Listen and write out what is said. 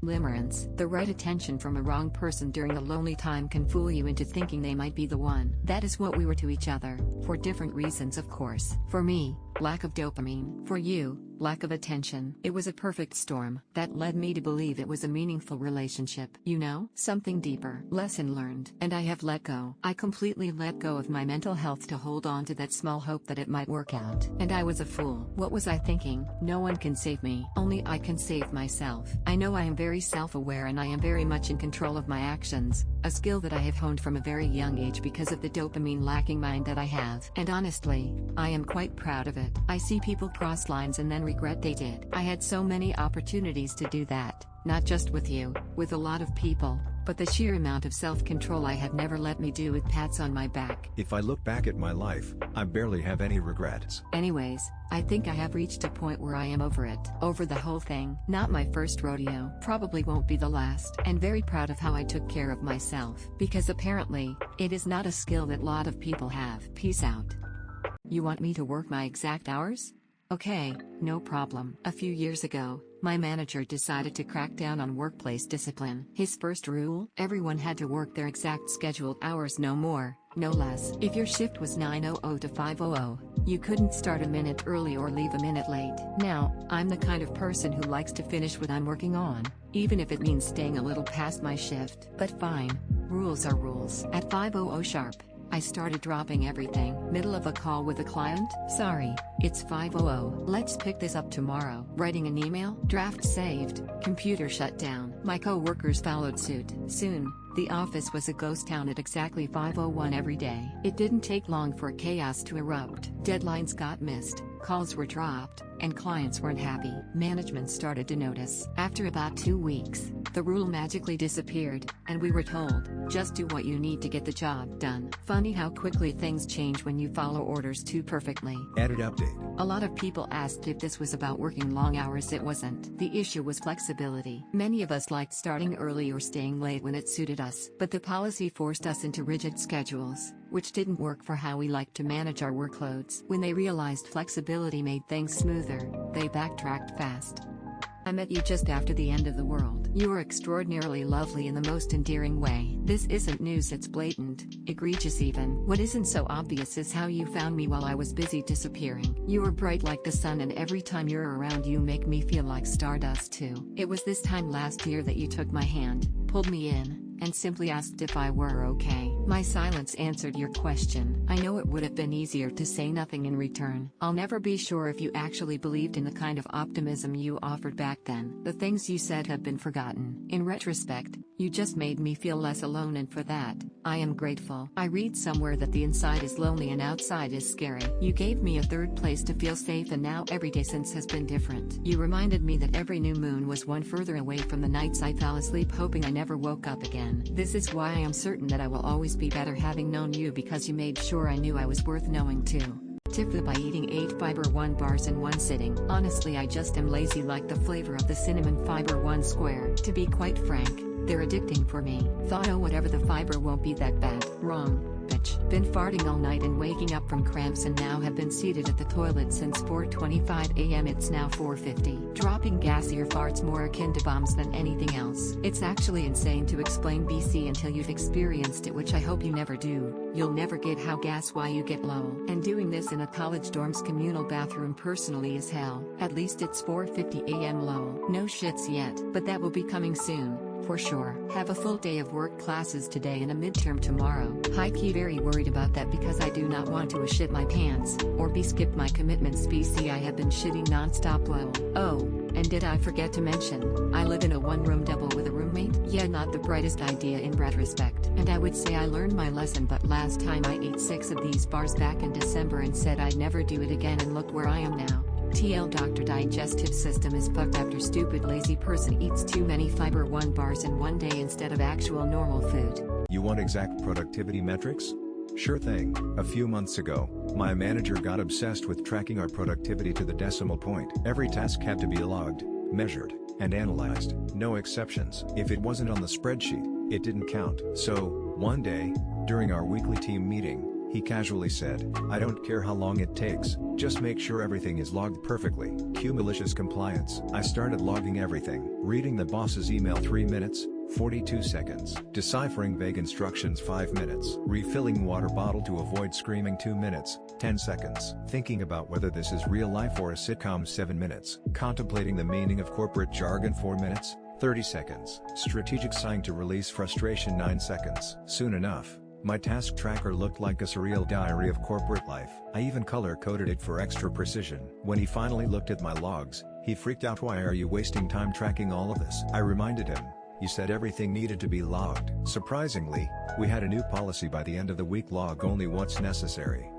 Limerence, the right attention from a wrong person during a lonely time can fool you into thinking they might be the one. That is what we were to each other, for different reasons of course. For me, lack of dopamine. For you, lack of attention. It was a perfect storm that led me to believe it was a meaningful relationship. You know, something deeper. Lesson learned. And I have let go. I completely let go of my mental health to hold on to that small hope that it might work out. And I was a fool. What was I thinking? No one can save me. Only I can save myself. I know I am very self-aware and I am very much in control of my actions, a skill that I have honed from a very young age because of the dopamine-lacking mind that I have. And honestly, I am quite proud of it. I see people cross lines and then regret they did. I had so many opportunities to do that, not just with you, with a lot of people, but the sheer amount of self-control I have never let me do with pats on my back. If I look back at my life, I barely have any regrets. Anyways, I think I have reached a point where I am over it. Over the whole thing. Not my first rodeo. Probably won't be the last. And very proud of how I took care of myself. Because apparently, it is not a skill that a lot of people have. Peace out. You want me to work my exact hours? Okay, no problem. A few years ago, my manager decided to crack down on workplace discipline. His first rule: everyone had to work their exact scheduled hours, no more, no less. If your shift was 9:00 to 5:00, you couldn't start a minute early or leave a minute late. Now, I'm the kind of person who likes to finish what I'm working on, even if it means staying a little past my shift. But fine, rules are rules. At 5:00 sharp, I started dropping everything. Middle of a call with a client? Sorry, it's 5:00. Let's pick this up tomorrow. Writing an email? Draft saved. Computer shut down. My co-workers followed suit. Soon, the office was a ghost town at exactly 5:01 every day. It didn't take long for chaos to erupt. Deadlines got missed, calls were dropped, and clients weren't happy. Management started to notice. After about 2 weeks, the rule magically disappeared, and we were told, just do what you need to get the job done. Funny how quickly things change when you follow orders too perfectly. Added update. A lot of people asked if this was about working long hours. It wasn't. The issue was flexibility. Many of us liked starting early or staying late when it suited us, but the policy forced us into rigid schedules, which didn't work for how we like to manage our workloads. When they realized flexibility made things smoother, they backtracked fast. I met you just after the end of the world. You are extraordinarily lovely in the most endearing way. This isn't news, it's blatant, egregious even. What isn't so obvious is how you found me while I was busy disappearing. You are bright like the sun and every time you're around you make me feel like stardust too. It was this time last year that you took my hand, pulled me in, and simply asked if I were okay. My silence answered your question. I know it would have been easier to say nothing in return. I'll never be sure if you actually believed in the kind of optimism you offered back then. The things you said have been forgotten. In retrospect, you just made me feel less alone, and for that, I am grateful. I read somewhere that the inside is lonely and outside is scary. You gave me a third place to feel safe, and now every day since has been different. You reminded me that every new moon was one further away from the nights I fell asleep hoping I never woke up again. This is why I am certain that I will always be better having known you, because you made sure I knew I was worth knowing too. Tifla by eating 8 Fiber One bars in one sitting. Honestly, I just am lazy like the flavor of the cinnamon Fiber One square. To be quite frank, they're addicting for me. Thought, oh, whatever, the fiber won't be that bad. Wrong. Bitch. Been farting all night and waking up from cramps, and now have been seated at the toilet since 4:25 a.m. It's now 4:50. Dropping gassier farts more akin to bombs than anything else. It's actually insane to explain BC until you've experienced it, which I hope you never do. You'll never get how gas why you get low. And doing this in a college dorm's communal bathroom personally is hell. At least it's 4:50 a.m. low. No shits yet, but that will be coming soon. For sure. Have a full day of work, classes today and a midterm tomorrow. High-key very worried about that because I do not want to shit my pants, or skip my commitments. BC, I have been shitting non-stop low. Oh, and did I forget to mention, I live in a one-room double with a roommate? Yeah, not the brightest idea in retrospect. And I would say I learned my lesson, but last time I ate 6 of these bars back in December and said I'd never do it again, and look where I am now. TL Dr. Digestive system is fucked after stupid lazy person eats too many Fiber One bars in one day instead of actual normal food. You want exact productivity metrics? Sure thing. A few months ago, my manager got obsessed with tracking our productivity to the decimal point. Every task had to be logged, measured, and analyzed. No exceptions. If it wasn't on the spreadsheet, it didn't count. So, one day, during our weekly team meeting, He casually said, "I don't care how long it takes, just make sure everything is logged perfectly." Cue malicious compliance. I started logging everything. Reading the boss's email 3 minutes, 42 seconds. Deciphering vague instructions 5 minutes. Refilling water bottle to avoid screaming 2 minutes, 10 seconds. Thinking about whether this is real life or a sitcom 7 minutes. Contemplating the meaning of corporate jargon 4 minutes, 30 seconds. Strategic sighing to release frustration 9 seconds. Soon enough, my task tracker looked like a surreal diary of corporate life. I even color-coded it for extra precision. When he finally looked at my logs, he freaked out. "Why are you wasting time tracking all of this?" I reminded him, "You said everything needed to be logged." Surprisingly, we had a new policy: by the end of the week, log only what's necessary.